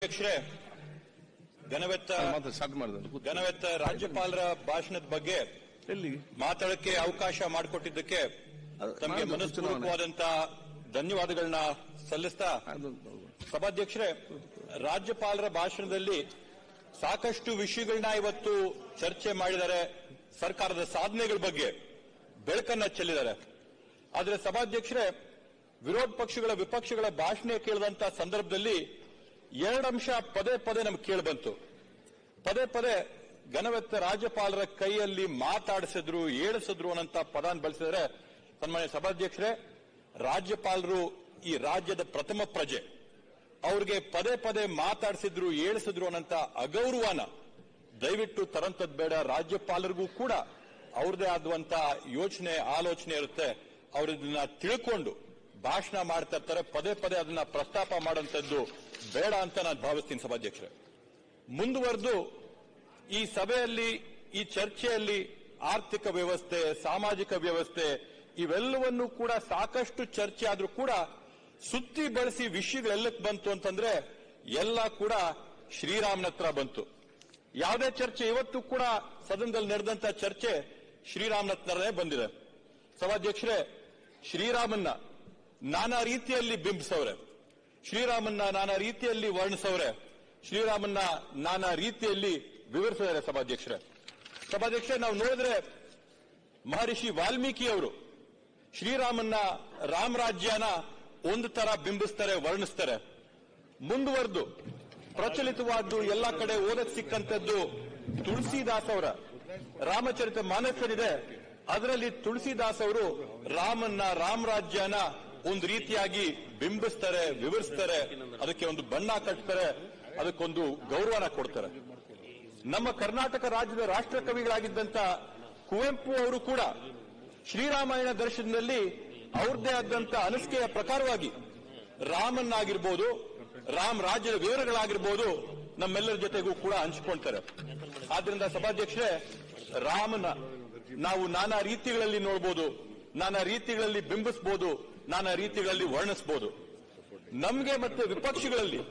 ಅಧ್ಯಕ್ಷರೇ, ಘನವೆತ್ತ ರಾಜ್ಯಪಾಲರ ಭಾಷಣದ ಬಗ್ಗೆ ಮಾತಾಡಕ್ಕೆ ಅವಕಾಶ ಮಾಡಿಕೊಟ್ಟಿದ್ದಕ್ಕೆ ತಮಗೆ ಮನಸ್ಪೂರ್ವಕವಾದಂತಹ ಧನ್ಯವಾದಗಳನ್ನ ಸಲ್ಲಿಸ್ತಾ, ಸಭಾಧ್ಯಕ್ಷರೇ, ರಾಜ್ಯಪಾಲರ ಭಾಷಣದಲ್ಲಿ ಸಾಕಷ್ಟು ವಿಷಯಗಳನ್ನ ಇವತ್ತು ಚರ್ಚೆ ಮಾಡಿದ್ದಾರೆ. ಸರ್ಕಾರದ ಸಾಧನೆಗಳ ಬಗ್ಗೆ ಬೆಳಕನ್ನ ಚೆಲ್ಲಿದ್ದಾರೆ. ಆದರೆ ಸಭಾಧ್ಯಕ್ಷರೇ, ವಿರೋಧ ಪಕ್ಷಗಳ ವಿಪಕ್ಷಗಳ ಭಾಷಣ ಕೇಳಿದಂತ ಸಂದರ್ಭದಲ್ಲಿ ಎರಡು ಅಂಶ ಪದೇ ಪದೇ ನಮ್ಗೆ ಕೇಳಿಬಂತು. ಪದೇ ಪದೇ ಘನವೆತ್ತ ರಾಜ್ಯಪಾಲರ ಕೈಯಲ್ಲಿ ಮಾತಾಡಿಸಿದ್ರು, ಏಳಿಸಿದ್ರು ಅನ್ನಂತ ಪದಾನ್ ಬಳಸಿದರೆ, ಸನ್ಮಾನ್ಯ ಸಭಾಧ್ಯಕ್ಷರೇ, ರಾಜ್ಯಪಾಲರು ಈ ರಾಜ್ಯದ ಪ್ರಥಮ ಪ್ರಜೆ, ಅವ್ರಿಗೆ ಪದೇ ಪದೇ ಮಾತಾಡಿಸಿದ್ರು, ಏಳಿಸಿದ್ರು ಅನ್ನಂತ ಅಗೌರವನ ದಯವಿಟ್ಟು ತರಂತದ್ ಬೇಡ. ರಾಜ್ಯಪಾಲರಿಗೂ ಕೂಡ ಅವ್ರದೇ ಆದಂತ ಯೋಚನೆ ಆಲೋಚನೆ ಇರುತ್ತೆ. ಅವ್ರನ್ನ ತಿಳ್ಕೊಂಡು ಭಾಷಣ ಮಾಡ್ತಾ ಇರ್ತಾರೆ. ಪದೇ ಪದೇ ಅದನ್ನ ಪ್ರಸ್ತಾಪ ಮಾಡುವಂತದ್ದು ಬೇಡ ಅಂತ ನಾನು ಭಾವಿಸ್ತೀನಿ. ಸಭಾಧ್ಯಕ್ಷರೇ, ಮುಂದುವರೆದು ಈ ಸಭೆಯಲ್ಲಿ, ಈ ಚರ್ಚೆಯಲ್ಲಿ ಆರ್ಥಿಕ ವ್ಯವಸ್ಥೆ, ಸಾಮಾಜಿಕ ವ್ಯವಸ್ಥೆ ಇವೆಲ್ಲವನ್ನೂ ಕೂಡ ಸಾಕಷ್ಟು ಚರ್ಚೆ ಆದ್ರೂ ಕೂಡ ಸುತ್ತಿ ಬಳಸಿ ವಿಷಯಗಳೆಲ್ಲಕ್ಕೆ ಬಂತು ಅಂತಂದ್ರೆ ಎಲ್ಲ ಕೂಡ ಶ್ರೀರಾಮನ ಹತ್ರ ಬಂತು. ಯಾವುದೇ ಚರ್ಚೆ ಇವತ್ತು ಕೂಡ ಸದನದಲ್ಲಿ ನಡೆದಂತ ಚರ್ಚೆ ಶ್ರೀರಾಮನ ಹತ್ರನೇ ಬಂದಿದೆ. ಸಭಾಧ್ಯಕ್ಷರೇ, ಶ್ರೀರಾಮನ್ನ ನಾನಾ ರೀತಿಯಲ್ಲಿ ಬಿಂಬಿಸವ್ರೆ, ಶ್ರೀರಾಮನ್ನ ನಾನಾ ರೀತಿಯಲ್ಲಿ ವರ್ಣಿಸವ್ರೆ, ಶ್ರೀರಾಮನ್ನ ನಾನಾ ರೀತಿಯಲ್ಲಿ ವಿವರಿಸಿದ್ದಾರೆ. ಸಭಾಧ್ಯಕ್ಷರೇ, ನಾವು ನೋಡಿದ್ರೆ ಮಹರ್ಷಿ ವಾಲ್ಮೀಕಿ ಅವರು ಶ್ರೀರಾಮನ್ನ ರಾಮರಾಜ್ಯನ ಒಂದು ತರ ಬಿಂಬಿಸ್ತಾರೆ, ವರ್ಣಿಸ್ತಾರೆ. ಮುಂದುವರೆದು ಪ್ರಚಲಿತವಾದ್ದು ಎಲ್ಲ ಕಡೆ ಓದಕ್ ಸಿಕ್ಕಂತದ್ದು ತುಳಸಿದಾಸ್ ಅವರ ರಾಮಚರಿತ ಮಾನಸನಿದೆ. ಅದರಲ್ಲಿ ತುಳಸಿದಾಸ್ ಅವರು ರಾಮನ್ನ, ರಾಮರಾಜ್ಯನ ಒಂದು ರೀತಿಯಾಗಿ ಬಿಂಬಿಸ್ತಾರೆ, ವಿವರಿಸ್ತಾರೆ, ಅದಕ್ಕೆ ಒಂದು ಬಣ್ಣ ಕಟ್ತಾರೆ, ಅದಕ್ಕೊಂದು ಗೌರವನ ಕೊಡ್ತಾರೆ. ನಮ್ಮ ಕರ್ನಾಟಕ ರಾಜ್ಯದ ರಾಷ್ಟ್ರ ಕವಿಗಳಾಗಿದ್ದಂತ ಕುವೆಂಪು ಅವರು ಕೂಡ ಶ್ರೀರಾಮಾಯಣ ದರ್ಶನದಲ್ಲಿ ಅವ್ರದ್ದೇ ಆದಂತ ಅನಿಸಿಕೆಯ ಪ್ರಕಾರವಾಗಿ ರಾಮನ್ನಾಗಿರ್ಬೋದು, ರಾಮ್ ರಾಜ್ಯದ ವಿವರಗಳಾಗಿರ್ಬೋದು ನಮ್ಮೆಲ್ಲರ ಜೊತೆಗೂ ಕೂಡ ಹಂಚಿಕೊಳ್ತಾರೆ. ಆದ್ರಿಂದ ಸಭಾಧ್ಯಕ್ಷರೇ, ರಾಮನ ನಾವು ನಾನಾ ರೀತಿಗಳಲ್ಲಿ ನೋಡಬಹುದು, ನಾನಾ ರೀತಿಗಳಲ್ಲಿ ಬಿಂಬಿಸಬಹುದು, ನಾನಾ ರೀತಿಗಳಲ್ಲಿ ವರ್ಣಿಸಬಹುದು. ನಮ್ಗೆ ಮತ್ತೆ ವಿಪಕ್ಷಗಳಲ್ಲಿ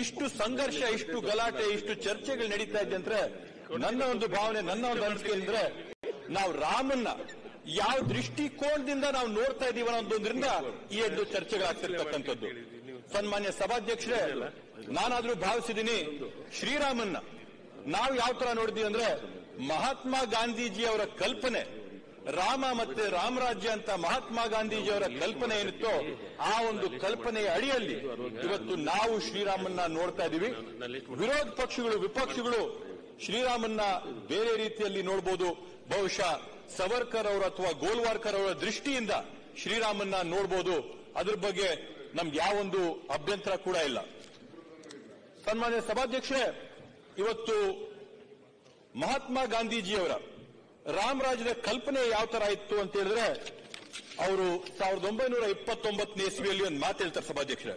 ಇಷ್ಟು ಸಂಘರ್ಷ, ಇಷ್ಟು ಗಲಾಟೆ, ಇಷ್ಟು ಚರ್ಚೆಗಳು ನಡೀತಾ ಇದೆ ಅಂದ್ರೆ ನನ್ನ ಒಂದು ಭಾವನೆ, ನನ್ನ ಒಂದು ಅನಿಸಿಕೆ ಅಂದ್ರೆ ನಾವು ರಾಮನ್ನ ಯಾವ ದೃಷ್ಟಿಕೋನದಿಂದ ನಾವು ನೋಡ್ತಾ ಇದೀವ ಅನ್ನೋದ್ರಿಂದ ಈ ಎರಡು ಚರ್ಚೆಗಳಾಗ್ತಿರ್ತಕ್ಕಂಥದ್ದು. ಸನ್ಮಾನ್ಯ ಸಭಾಧ್ಯಕ್ಷರೇ, ನಾನಾದ್ರೂ ಭಾವಿಸಿದ್ದೀನಿ ಶ್ರೀರಾಮನ್ನ ನಾವು ಯಾವ ತರ ನೋಡಿದೀವಿ ಅಂದ್ರೆ ಮಹಾತ್ಮ ಗಾಂಧೀಜಿ ಅವರ ಕಲ್ಪನೆ, ರಾಮ ಮತ್ತೆ ರಾಮರಾಜ್ಯ ಅಂತ ಮಹಾತ್ಮ ಗಾಂಧೀಜಿ ಅವರ ಕಲ್ಪನೆ ಏನಿತ್ತೋ ಆ ಒಂದು ಕಲ್ಪನೆಯ ಅಡಿಯಲ್ಲಿ ಇವತ್ತು ನಾವು ಶ್ರೀರಾಮನ್ನ ನೋಡ್ತಾ ಇದೀವಿ. ವಿರೋಧ ಪಕ್ಷಗಳು, ವಿಪಕ್ಷಗಳು ಶ್ರೀರಾಮನ್ನ ಬೇರೆ ರೀತಿಯಲ್ಲಿ ನೋಡಬಹುದು. ಬಹುಶಃ ಸವರ್ಕರ್ ಅವರು ಅಥವಾ ಗೋಲ್ವಾರ್ಕರ್ ಅವರ ದೃಷ್ಟಿಯಿಂದ ಶ್ರೀರಾಮನ್ನ ನೋಡಬಹುದು. ಅದ್ರ ಬಗ್ಗೆ ನಮ್ಗೆ ಯಾವೊಂದು ಅಭ್ಯಂತರ ಕೂಡ ಇಲ್ಲ. ಸನ್ಮಾನ್ಯ ಸಭಾಧ್ಯಕ್ಷರೇ, ಇವತ್ತು ಮಹಾತ್ಮ ಗಾಂಧೀಜಿಯವರ ರಾಮರಾಜ್ಯದ ಕಲ್ಪನೆ ಯಾವ ತರ ಇತ್ತು ಅಂತ ಹೇಳಿದ್ರೆ, ಅವರು 1929ನೇ ಇಸ್ವಿಯಲ್ಲಿ ಒಂದು ಮಾತು ಹೇಳ್ತಾರೆ. ಸಭಾಧ್ಯಕ್ಷರೇ,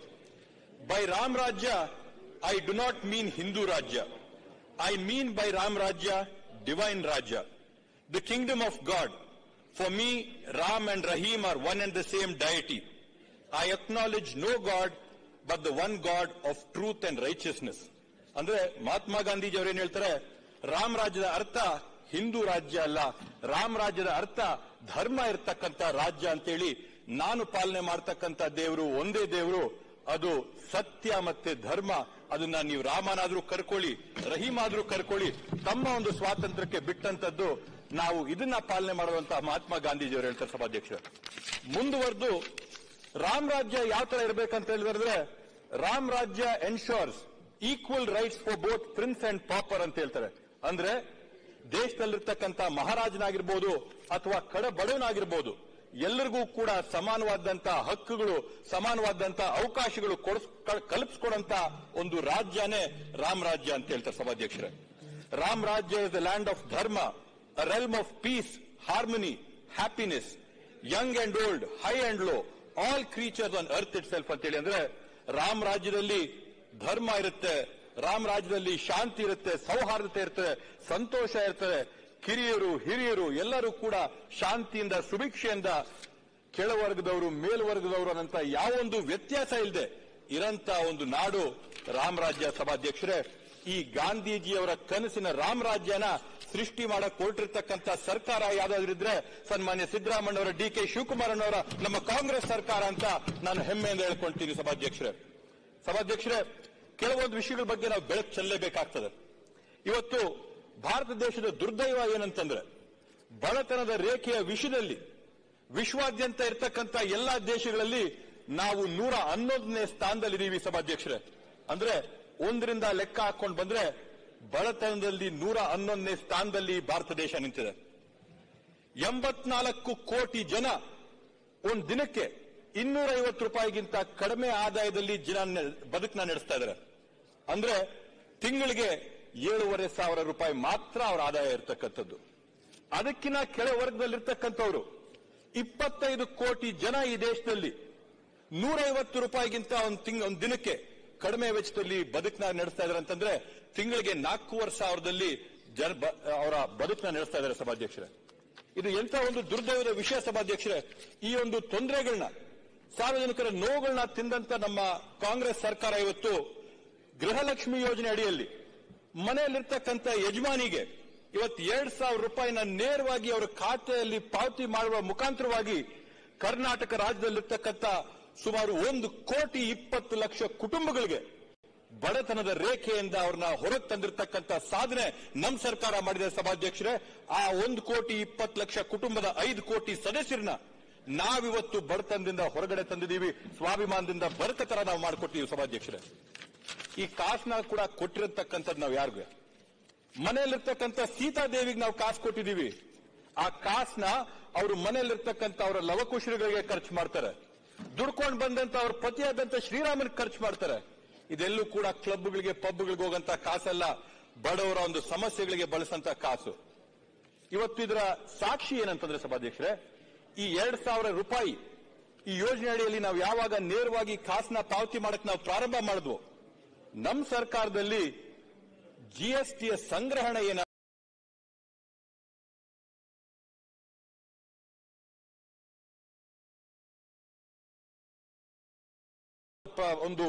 by Ram Rajya I do not mean Hindu Rajya, I mean by Ram Rajya divine Rajya, the kingdom of God. For me Ram and Rahim are one and the same deity. I acknowledge no God but the one God of truth and righteousness. ಅಂದ್ರೆ ಮಹಾತ್ಮ ಗಾಂಧೀಜಿ ಅವರೇನು ಹೇಳ್ತಾರೆ, ರಾಮ್ ರಾಜ್ಯದ ಅರ್ಥ ಹಿಂದೂ ರಾಜ್ಯ ಅಲ್ಲ, ರಾಮ್ ರಾಜ್ಯದ ಅರ್ಥ ಧರ್ಮ ಇರ್ತಕ್ಕಂಥ ರಾಜ್ಯ ಅಂತೇಳಿ, ನಾನು ಪಾಲನೆ ಮಾಡ್ತಕ್ಕಂಥ ದೇವರು ಒಂದೇ ದೇವರು, ಅದು ಸತ್ಯ ಮತ್ತೆ ಧರ್ಮ. ಅದನ್ನ ನೀವು ರಾಮನಾದ್ರೂ ಕರ್ಕೊಳ್ಳಿ, ರಹೀಮ್ ಆದ್ರೂ ಕರ್ಕೊಳ್ಳಿ, ತಮ್ಮ ಒಂದು ಸ್ವಾತಂತ್ರ್ಯಕ್ಕೆ ಬಿಟ್ಟಂತದ್ದು ನಾವು ಇದನ್ನ ಪಾಲನೆ ಮಾಡುವಂತ ಮಹಾತ್ಮ ಗಾಂಧೀಜಿಯವರು ಹೇಳ್ತಾರೆ. ಸಭಾಧ್ಯಕ್ಷರು, ಮುಂದುವರೆದು ರಾಮ್ ರಾಜ್ಯ ಯಾವ ತರ ಇರಬೇಕಂತ ಹೇಳಿದ್ರೆ, ರಾಮ್ ರಾಜ್ಯ ensures equal rights for both prince and pauper ಅಂತ ಹೇಳ್ತಾರೆ. ಅಂದ್ರೆ ದೇಶದಲ್ಲಿರ್ತಕ್ಕಂಥ ಮಹಾರಾಜನಾಗಿರ್ಬೋದು ಅಥವಾ ಕಡಬಡವನಾಗಿರ್ಬೋದು, ಎಲ್ಲರಿಗೂ ಕೂಡ ಸಮಾನವಾದಂತ ಹಕ್ಕುಗಳು, ಸಮಾನವಾದಂತ ಅವಕಾಶಗಳು ಕಲ್ಪಿಸ್ಕೊಡಂತ ಒಂದು ರಾಜ್ಯನೇ ರಾಮ್ ರಾಜ್ಯ ಅಂತ ಹೇಳ್ತಾರೆ. ಸಭಾಧ್ಯಕ್ಷರೇ, ರಾಮ್ ರಾಜ್ಯ is the land of dharma, a realm of peace, harmony, happiness, young and old, high and low, all creatures on earth itself ಅಂತೇಳಿ. ಅಂದ್ರೆ ರಾಮ್ ರಾಜ್ಯದಲ್ಲಿ ಧರ್ಮ ಇರುತ್ತೆ, ರಾಮ್ ರಾಜ್ಯದಲ್ಲಿ ಶಾಂತಿ ಇರುತ್ತೆ, ಸೌಹಾರ್ದತೆ ಇರ್ತದೆ, ಸಂತೋಷ ಇರ್ತದೆ, ಕಿರಿಯರು ಹಿರಿಯರು ಎಲ್ಲರೂ ಕೂಡ ಶಾಂತಿಯಿಂದ, ಸುಭಿಕ್ಷೆಯಿಂದ, ಕೆಳವರ್ಗದವರು ಮೇಲ್ವರ್ಗದವರು ಅನ್ನಂತ ಯಾವೊಂದು ವ್ಯತ್ಯಾಸ ಇಲ್ಲದೆ ಇರಂತ ಒಂದು ನಾಡು ರಾಮರಾಜ್ಯ. ಸಭಾಧ್ಯಕ್ಷರೇ, ಈ ಗಾಂಧೀಜಿಯವರ ಕನಸಿನ ರಾಮರಾಜ್ಯನ ಸೃಷ್ಟಿ ಮಾಡಕ್ ಹೊರಟಿರ್ತಕ್ಕಂಥ ಸರ್ಕಾರ ಯಾವ್ದಾದ್ರಿದ್ರೆ ಸನ್ಮಾನ್ಯ ಸಿದ್ದರಾಮಯ್ಯನವರ, ಡಿ.ಕೆ. ಶಿವಕುಮಾರನವರ, ನಮ್ಮ ಕಾಂಗ್ರೆಸ್ ಸರ್ಕಾರ ಅಂತ ನಾನು ಹೆಮ್ಮೆಯಿಂದ ಹೇಳ್ಕೊಂತೀನಿ. ಸಭಾಧ್ಯಕ್ಷರೇ, ಕೆಲವೊಂದು ವಿಷಯಗಳ ಬಗ್ಗೆ ನಾವು ಬೆಳಕು ಚೆಲ್ಲಲೇಬೇಕಾಗ್ತದೆ. ಇವತ್ತು ಭಾರತ ದೇಶದ ದುರ್ದೈವ ಏನಂತಂದ್ರೆ, ಬಡತನದ ರೇಖೆಯ ವಿಷಯದಲ್ಲಿ ವಿಶ್ವಾದ್ಯಂತ ಇರತಕ್ಕಂಥ ಎಲ್ಲಾ ದೇಶಗಳಲ್ಲಿ ನಾವು 111ನೇ ಸ್ಥಾನದಲ್ಲಿದ್ದೀವಿ. ಸಭಾಧ್ಯಕ್ಷರೇ, ಅಂದ್ರೆ ಒಂದರಿಂದ ಲೆಕ್ಕ ಹಾಕೊಂಡು ಬಂದ್ರೆ ಬಡತನದಲ್ಲಿ 111ನೇ ಸ್ಥಾನದಲ್ಲಿ ಭಾರತ ದೇಶ ನಿಂತಿದೆ. 84 ಕೋಟಿ ಜನ ಒಂದು ದಿನಕ್ಕೆ 250 ರೂಪಾಯಿಗಿಂತ ಕಡಿಮೆ ಆದಾಯದಲ್ಲಿ ಬದುಕನ್ನ ನಡೆಸ್ತಾ ಇದ್ದಾರೆ. ಅಂದ್ರೆ ತಿಂಗಳಿಗೆ 7,500 ರೂಪಾಯಿ ಮಾತ್ರ ಅವರ ಆದಾಯ ಇರತಕ್ಕಂಥದ್ದು. ಅದಕ್ಕಿಂತ ಕೆಳ ವರ್ಗದಲ್ಲಿರ್ತಕ್ಕಂಥವ್ರು 25 ಕೋಟಿ ಜನ ಈ ದೇಶದಲ್ಲಿ 150 ರೂಪಾಯಿಗಿಂತ ಒಂದು ದಿನಕ್ಕೆ ಕಡಿಮೆ ವೆಚ್ಚದಲ್ಲಿ ಬದುಕನ್ನ ನಡೆಸ್ತಾ ಇದ್ದಾರೆ ಅಂತಂದ್ರೆ ತಿಂಗಳಿಗೆ 4,500ದಲ್ಲಿ ಅವರ ಬದುಕನ್ನ ನಡೆಸ್ತಾ ಇದ್ದಾರೆ. ಸಭಾಧ್ಯಕ್ಷರೇ, ಇದು ಎಂತ ಒಂದು ದುರ್ದೈವದ ವಿಷಯ. ಸಭಾಧ್ಯಕ್ಷರೇ, ಈ ಒಂದು ತೊಂದರೆಗಳನ್ನ, ಸಾರ್ವಜನಿಕರ ನೋವುಗಳನ್ನ ತಿಂದಂತ ನಮ್ಮ ಕಾಂಗ್ರೆಸ್ ಸರ್ಕಾರ ಇವತ್ತು ಗೃಹಲಕ್ಷ್ಮಿ ಯೋಜನೆ ಅಡಿಯಲ್ಲಿ ಮನೆಯಲ್ಲಿರ್ತಕ್ಕಂಥ ಯಜಮಾನಿಗೆ ಇವತ್ತು 2,000 ರೂಪಾಯಿನ ನೇರವಾಗಿ ಅವರ ಖಾತೆಯಲ್ಲಿ ಪಾವತಿ ಮಾಡುವ ಮುಖಾಂತರವಾಗಿ ಕರ್ನಾಟಕ ರಾಜ್ಯದಲ್ಲಿರ್ತಕ್ಕಂಥ ಸುಮಾರು 1,20,00,000 ಕುಟುಂಬಗಳಿಗೆ ಬಡತನದ ರೇಖೆಯಿಂದ ಅವ್ರನ್ನ ಹೊರಗೆ ತಂದಿರತಕ್ಕಂಥ ಸಾಧನೆ ನಮ್ಮ ಸರ್ಕಾರ ಮಾಡಿದೆ. ಸಭಾಧ್ಯಕ್ಷರೇ, ಆ 1,20,00,000 ಕುಟುಂಬದ 5 ಕೋಟಿ ಸದಸ್ಯರನ್ನ ನಾವಿವತ್ತು ಬಡತನದಿಂದ ಹೊರಗಡೆ ತಂದಿದ್ದೀವಿ. ಸ್ವಾಭಿಮಾನದಿಂದ ಬರಕತರ ನಾವು ಮಾಡಿಕೊಟ್ಟಿದ್ದೀವಿ. ಸಭಾಧ್ಯಕ್ಷರೇ, ಈ ಕಾಸನ್ನ ಕೂಡ ಕೊಟ್ಟಿರತಕ್ಕಂಥದ್ದು ನಾವು ಯಾರಿಗೂ, ಮನೆಯಲ್ಲಿರ್ತಕ್ಕಂಥ ಸೀತಾದೇವಿಗೆ ನಾವು ಕಾಸು ಕೊಟ್ಟಿದ್ದೀವಿ. ಆ ಕಾಸನ್ನ ಅವರು ಮನೆಯಲ್ಲಿರ್ತಕ್ಕಂಥ ಅವರ ಲವಕುಶರಿಗೆ ಖರ್ಚು ಮಾಡ್ತಾರೆ, ದುಡ್ಕೊಂಡು ಬಂದಂತ ಅವ್ರ ಪತಿಯಾದಂತ ಶ್ರೀರಾಮನಿಗೆ ಖರ್ಚು ಮಾಡ್ತಾರೆ. ಇದೆಲ್ಲೂ ಕೂಡ ಕ್ಲಬ್ಗಳಿಗೆ, ಪಬ್ಗಳಿಗೆ ಹೋಗಂತ ಕಾಸಲ್ಲ, ಬಡವರ ಒಂದು ಸಮಸ್ಯೆಗಳಿಗೆ ಬಳಸಂತ ಕಾಸು. ಇವತ್ತು ಇದರ ಸಾಕ್ಷಿ ಏನಂತಂದ್ರೆ ಸಭಾಧ್ಯಕ್ಷರೇ, ಈ 2,000 ರೂಪಾಯಿ ಈ ಯೋಜನೆ ಅಡಿಯಲ್ಲಿ ನಾವು ಯಾವಾಗ ನೇರವಾಗಿ ಕಾಸನ್ನ ಪಾವತಿ ಮಾಡಕ್ ನಾವು ಪ್ರಾರಂಭ ಮಾಡಿದ್ವು, ನಮ್ಮ ಸರ್ಕಾರದಲ್ಲಿ ಜಿಎಸ್ಟಿಯ ಸಂಗ್ರಹಣೆ ಏನ ಒಂದು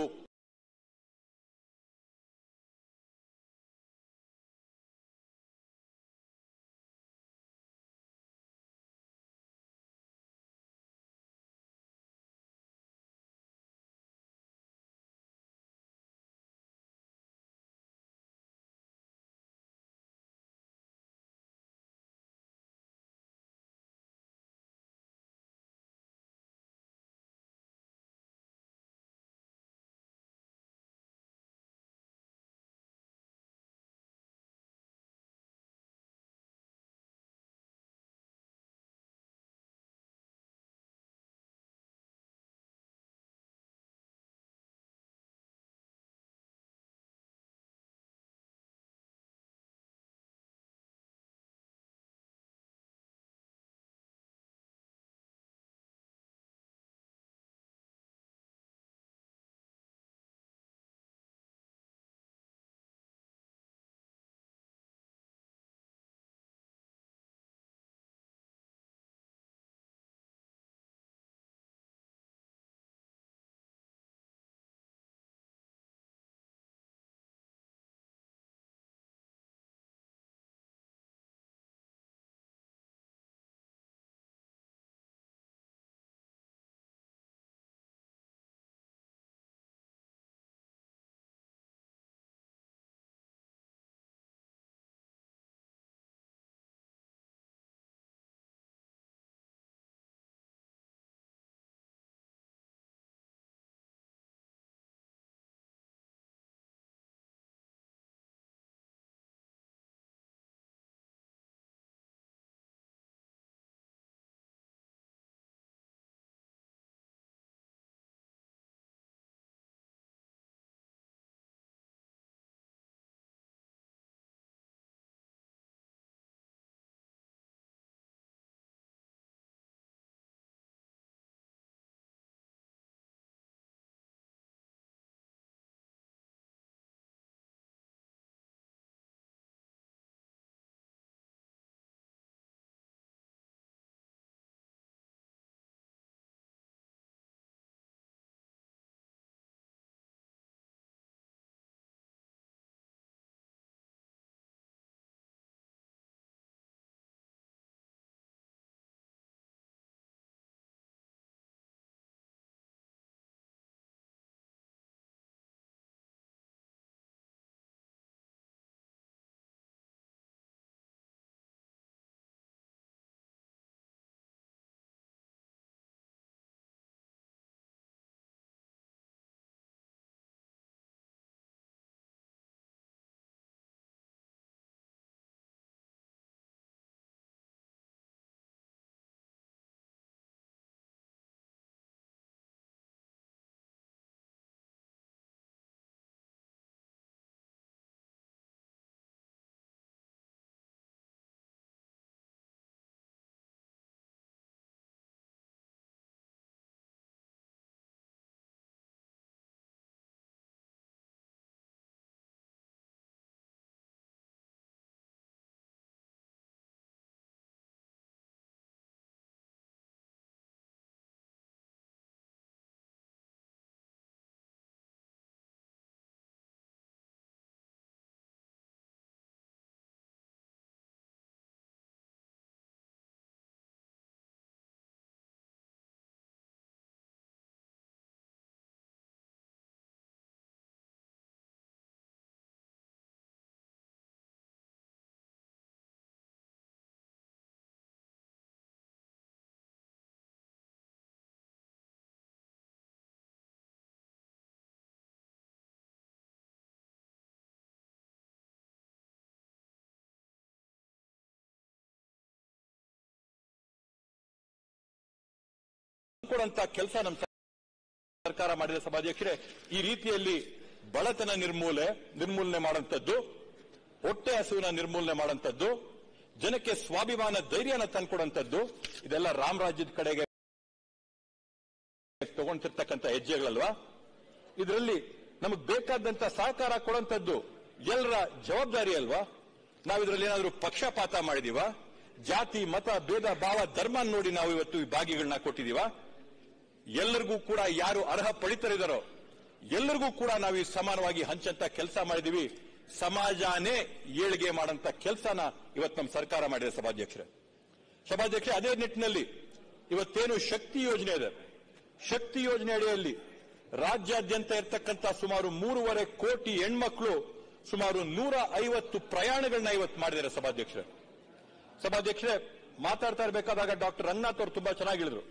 ತಂದ್ಕೊಡಂತ ಕೆಲಸ ನಮ್ಮ ಸರ್ಕಾರ ಮಾಡಿದ ಸಭಾಧ್ಯಕ್ಷರೇ. ಈ ರೀತಿಯಲ್ಲಿ ಬಡತನ ನಿರ್ಮೂಲನೆ ಮಾಡುವಂತದ್ದು, ಹೊಟ್ಟೆ ಹಸುವಿನ ನಿರ್ಮೂಲನೆ ಮಾಡುವಂತದ್ದು, ಜನಕ್ಕೆ ಸ್ವಾಭಿಮಾನ ಧೈರ್ಯನ ತಂದ್ಕೊಡುವಂತದ್ದು, ಇದೆಲ್ಲ ರಾಮರಾಜ್ಯದ ಕಡೆಗೆ ತಗೊಂತಿರ್ತಕ್ಕಂಥ ಹೆಜ್ಜೆಗಳಲ್ವಾ? ಇದರಲ್ಲಿ ನಮಗೆ ಬೇಕಾದಂತ ಸಹಕಾರ ಕೊಡುವಂತದ್ದು ಎಲ್ಲರ ಜವಾಬ್ದಾರಿ ಅಲ್ವಾ? ನಾವು ಇದರಲ್ಲಿ ಏನಾದರೂ ಪಕ್ಷಪಾತ ಮಾಡಿದೀವ? ಜಾತಿ ಮತ ಭೇದ ಭಾವ ಧರ್ಮ ನೋಡಿ ನಾವು ಇವತ್ತು ಈ ಭಾಗಿಗಳನ್ನ ಕೊಟ್ಟಿದೀವ? ಎಲ್ಲರಿಗೂ ಕೂಡ ಯಾರು ಅರ್ಹ ಪಡಿತರಿದಾರೋ ಎಲ್ಲರಿಗೂ ಕೂಡ ನಾವು ಈ ಸಮಾನವಾಗಿ ಹಂಚಂತ ಕೆಲಸ ಮಾಡಿದೀವಿ. ಸಮಾಜನೇ ಏಳಿಗೆ ಮಾಡಂತ ಕೆಲಸನ ಇವತ್ತು ನಮ್ಮ ಸರ್ಕಾರ ಮಾಡಿದೆ ಸಭಾಧ್ಯಕ್ಷರೇ. ಅದೇ ನಿಟ್ಟಿನಲ್ಲಿ ಇವತ್ತೇನು ಶಕ್ತಿ ಯೋಜನೆ ಇದೆ, ಶಕ್ತಿ ಯೋಜನೆ ಅಡಿಯಲ್ಲಿ ರಾಜ್ಯಾದ್ಯಂತ ಇರತಕ್ಕಂಥ ಸುಮಾರು 3.5 ಕೋಟಿ ಹೆಣ್ಮಕ್ಳು ಸುಮಾರು 150 ಪ್ರಯಾಣಗಳನ್ನ ಇವತ್ತು ಮಾಡಿದ್ದಾರೆ ಸಭಾಧ್ಯಕ್ಷರೇ. ಮಾತಾಡ್ತಾ ಇರಬೇಕಾದಾಗ ಡಾಕ್ಟರ್ ರಂಗನಾಥ್ ಅವರು ತುಂಬಾ ಚೆನ್ನಾಗಿ ಹೇಳಿದ್ರು.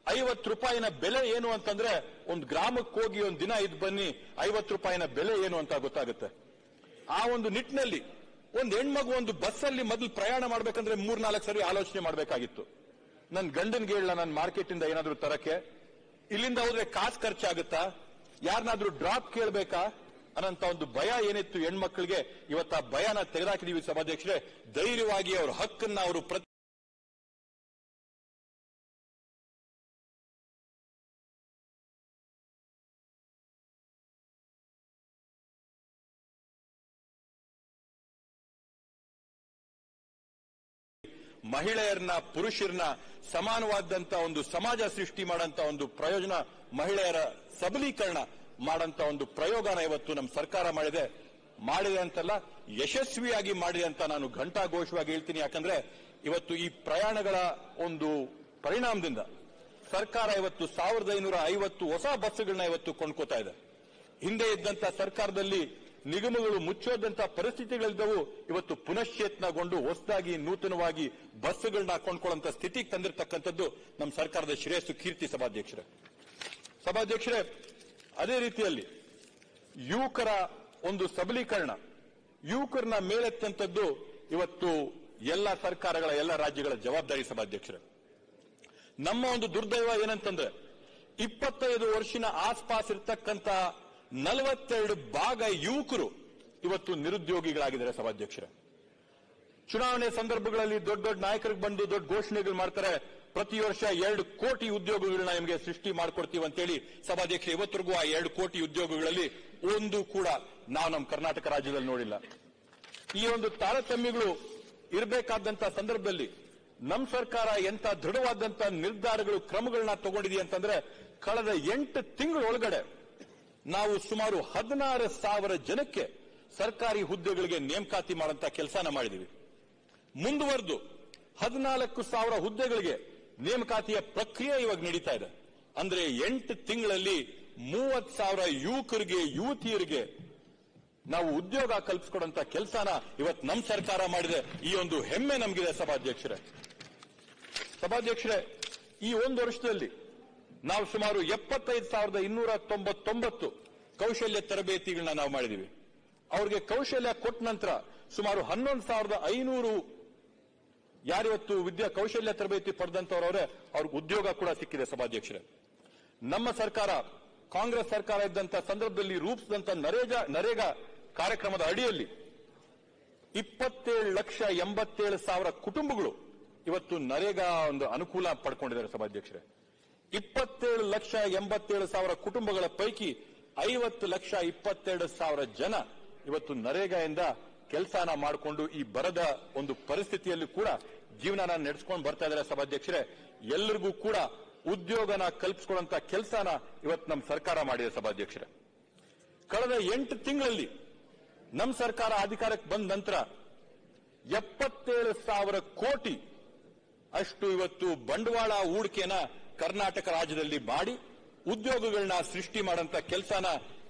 50 ರೂಪಾಯಿನ ಬೆಲೆ ಏನು ಅಂತಂದ್ರೆ ಒಂದು ಗ್ರಾಮಕ್ಕೆ ಹೋಗಿ ಒಂದು ದಿನ ಇದ್ ಬನ್ನಿ, 50 ರೂಪಾಯಿನ ಬೆಲೆ ಏನು ಅಂತ ಗೊತ್ತಾಗುತ್ತೆ. ಆ ಒಂದು ನಿಟ್ಟಿನಲ್ಲಿ ಒಂದು ಹೆಣ್ಮಗು ಒಂದು ಬಸ್ಸಲ್ಲಿ ಮೊದಲು ಪ್ರಯಾಣ ಮಾಡ್ಬೇಕಂದ್ರೆ 3-4 ಸರಿ ಆಲೋಚನೆ ಮಾಡಬೇಕಾಗಿತ್ತು. ನನ್ನ ಗಂಡನ್ಗೆ ಹೇಳ ನಾನು ಮಾರ್ಕೆಟ್ ಇಂದ ಏನಾದ್ರೂ ತರಕ್ಕೆ, ಇಲ್ಲಿಂದ ಹೋದ್ರೆ ಕಾಸು ಖರ್ಚಾಗುತ್ತಾ, ಯಾರನ್ನಾದ್ರೂ ಡ್ರಾಪ್ ಕೇಳಬೇಕಾ ಅನ್ನಂತ ಒಂದು ಭಯ ಏನಿತ್ತು ಹೆಣ್ಮಕ್ಳಿಗೆ, ಇವತ್ತು ಆ ಭಯನ ತೆಗೆದಾಕಿದೀವಿ ಸಭಾಧ್ಯಕ್ಷರೇ. ಧೈರ್ಯವಾಗಿ ಅವ್ರ ಹಕ್ಕನ್ನ ಅವರು ಮಹಿಳೆಯರನ್ನ ಪುರುಷರನ್ನ ಸಮಾನವಾದಂತ ಒಂದು ಸಮಾಜ ಸೃಷ್ಟಿ ಮಾಡಂತ ಒಂದು ಪ್ರಯೋಜನ, ಮಹಿಳೆಯರ ಸಬಲೀಕರಣ ಮಾಡಂತ ಒಂದು ಪ್ರಯೋಗನ ಇವತ್ತು ನಮ್ಮ ಸರ್ಕಾರ ಮಾಡಿದೆ ಅಂತಲ್ಲ, ಯಶಸ್ವಿಯಾಗಿ ಮಾಡಿದೆ ಅಂತ ನಾನು ಘಂಟಾಘೋಷವಾಗಿ ಹೇಳ್ತೀನಿ. ಯಾಕಂದ್ರೆ ಇವತ್ತು ಈ ಪ್ರಯಾಣಗಳ ಒಂದು ಪರಿಣಾಮದಿಂದ ಸರ್ಕಾರ ಇವತ್ತು 1550 ಹೊಸ ಬಸ್ಸುಗಳನ್ನ ಇವತ್ತು ಕೊಂಡ್ಕೋತಾ ಇದೆ. ಹಿಂದೆ ಇದ್ದಂತ ಸರ್ಕಾರದಲ್ಲಿ ನಿಗಮಗಳು ಮುಚ್ಚೋದಂತ ಪರಿಸ್ಥಿತಿಗಳಿದ್ದವು. ಇವತ್ತು ಪುನಶ್ಚೇತನಗೊಂಡು ಹೊಸದಾಗಿ ನೂತನವಾಗಿ ಬಸ್ಸುಗಳನ್ನ ಕೊಂಡ್ಕೊಳ್ಳುವಂತ ಸ್ಥಿತಿಗೆ ತಂದಿರತಕ್ಕಂಥದ್ದು ನಮ್ಮ ಸರ್ಕಾರದ ಶ್ರೇಯಸ್ಸು, ಕೀರ್ತಿ ಸಭಾಧ್ಯಕ್ಷರೇ. ಅದೇ ರೀತಿಯಲ್ಲಿ ಯುವಕರ ಒಂದು ಸಬಲೀಕರಣ, ಯುವಕರನ್ನ ಮೇಲೆತ್ತಂತದ್ದು ಇವತ್ತು ಎಲ್ಲ ಸರ್ಕಾರಗಳ ಎಲ್ಲ ರಾಜ್ಯಗಳ ಜವಾಬ್ದಾರಿ ಸಭಾಧ್ಯಕ್ಷರೇ. ನಮ್ಮ ಒಂದು ದುರ್ದೈವ ಏನಂತಂದ್ರೆ 25 ವರ್ಷದ ಆಸ್ಪಾಸ್ ಇರ್ತಕ್ಕಂಥ 42 ಭಾಗ ಯುವಕರು ಇವತ್ತು ನಿರುದ್ಯೋಗಿಗಳಾಗಿದ್ದಾರೆ ಸಭಾಧ್ಯಕ್ಷರೇ. ಚುನಾವಣೆ ಸಂದರ್ಭಗಳಲ್ಲಿ ದೊಡ್ಡ ನಾಯಕರಿಗೆ ಬಂದು ದೊಡ್ಡ ಘೋಷಣೆಗಳು ಮಾಡ್ತಾರೆ. ಪ್ರತಿ ವರ್ಷ 2 ಕೋಟಿ ಉದ್ಯೋಗಗಳನ್ನ ನಿಮಗೆ ಸೃಷ್ಟಿ ಮಾಡ್ಕೊಡ್ತೀವಿ ಅಂತೇಳಿ ಸಭಾಧ್ಯಕ್ಷ. ಇವತ್ತಿಗೂ ಆ 2 ಕೋಟಿ ಉದ್ಯೋಗಗಳಲ್ಲಿ ಒಂದು ಕೂಡ ನಾವು ನಮ್ಮ ಕರ್ನಾಟಕ ರಾಜ್ಯದಲ್ಲಿ ನೋಡಿಲ್ಲ. ಈ ಒಂದು ತಾರತಮ್ಯಗಳು ಇರಬೇಕಾದಂತ ಸಂದರ್ಭದಲ್ಲಿ ನಮ್ಮ ಸರ್ಕಾರ ಎಂತ ದೃಢವಾದಂತ ನಿರ್ಧಾರಗಳು ಕ್ರಮಗಳನ್ನ ತಗೊಂಡಿದೆ ಅಂತಂದ್ರೆ, ಕಳೆದ 8 ತಿಂಗಳೊಳಗಡೆ ನಾವು ಸುಮಾರು 16,000 ಜನಕ್ಕೆ ಸರ್ಕಾರಿ ಹುದ್ದೆಗಳಿಗೆ ನೇಮಕಾತಿ ಮಾಡುವಂತ ಕೆಲಸನ ಮಾಡಿದೀವಿ. ಮುಂದುವರೆದು 14,000 ಹುದ್ದೆಗಳಿಗೆ ನೇಮಕಾತಿಯ ಪ್ರಕ್ರಿಯೆ ಇವಾಗ ನಡೀತಾ ಇದೆ. ಅಂದ್ರೆ 8 ತಿಂಗಳಲ್ಲಿ 30,000 ಯುವಕರಿಗೆ ಯುವತಿಯರಿಗೆ ನಾವು ಉದ್ಯೋಗ ಕಲ್ಪಿಸಿಕೊಡುವಂತ ಕೆಲಸನ ಇವತ್ತು ನಮ್ಮ ಸರ್ಕಾರ ಮಾಡಿದೆ. ಈ ಒಂದು ಹೆಮ್ಮೆ ನಮಗಿದೆ ಸಭಾಧ್ಯಕ್ಷರೇ. ಈ ಒಂದು ವರ್ಷದಲ್ಲಿ ನಾವು ಸುಮಾರು 75,299 ಕೌಶಲ್ಯ ತರಬೇತಿಗಳನ್ನ ನಾವು ಮಾಡಿದೀವಿ. ಅವ್ರಿಗೆ ಕೌಶಲ್ಯ ಕೊಟ್ಟ ನಂತರ ಸುಮಾರು 11,500 ಯಾರಿವತ್ತು ಕೌಶಲ್ಯ ತರಬೇತಿ ಪಡೆದಂತವರವರೇ ಅವ್ರಿಗೆ ಉದ್ಯೋಗ ಕೂಡ ಸಿಕ್ಕಿದೆ ಸಭಾಧ್ಯಕ್ಷರೇ. ನಮ್ಮ ಸರ್ಕಾರ, ಕಾಂಗ್ರೆಸ್ ಸರ್ಕಾರ ಇದ್ದಂತ ಸಂದರ್ಭದಲ್ಲಿ ರೂಪಿಸಿದಂತ ನರೇಗಾ ಕಾರ್ಯಕ್ರಮದ ಅಡಿಯಲ್ಲಿ 27,87,000 ಕುಟುಂಬಗಳು ಇವತ್ತು ನರೇಗಾ ಒಂದು ಅನುಕೂಲ ಪಡ್ಕೊಂಡಿದ್ದಾರೆ ಸಭಾಧ್ಯಕ್ಷರೇ. 27,87,000 ಕುಟುಂಬಗಳ ಪೈಕಿ 50,22,000 ಜನ ಇವತ್ತು ನರೇಗಾದಿಂದ ಕೆಲಸನ ಮಾಡಿಕೊಂಡು ಈ ಬರದ ಒಂದು ಪರಿಸ್ಥಿತಿಯಲ್ಲಿ ಕೂಡ ಜೀವನ ನಡೆಸ್ಕೊಂಡು ಬರ್ತಾ ಇದ್ದಾರೆ ಸಭಾಧ್ಯಕ್ಷರೇ. ಎಲ್ಲರಿಗೂ ಕೂಡ ಉದ್ಯೋಗನ ಕಲ್ಪಿಸಿಕೊಳ್ಳುವಂತ ಕೆಲಸನ ಇವತ್ತು ನಮ್ಮ ಸರ್ಕಾರ ಮಾಡಿದೆ ಸಭಾಧ್ಯಕ್ಷರೇ. ಕಳೆದ 8 ತಿಂಗಳಲ್ಲಿ ನಮ್ಮ ಸರ್ಕಾರ ಅಧಿಕಾರಕ್ಕೆ ಬಂದ ನಂತರ 77,000 ಕೋಟಿ ಅಷ್ಟು ಇವತ್ತು ಬಂಡವಾಳ ಹೂಡಿಕೆನ ಕರ್ನಾಟಕ ರಾಜ್ಯದಲ್ಲಿ ಮಾಡಿ ಉದ್ಯೋಗಗಳನ್ನ ಸೃಷ್ಟಿ ಮಾಡಂತ ಕೆಲಸನ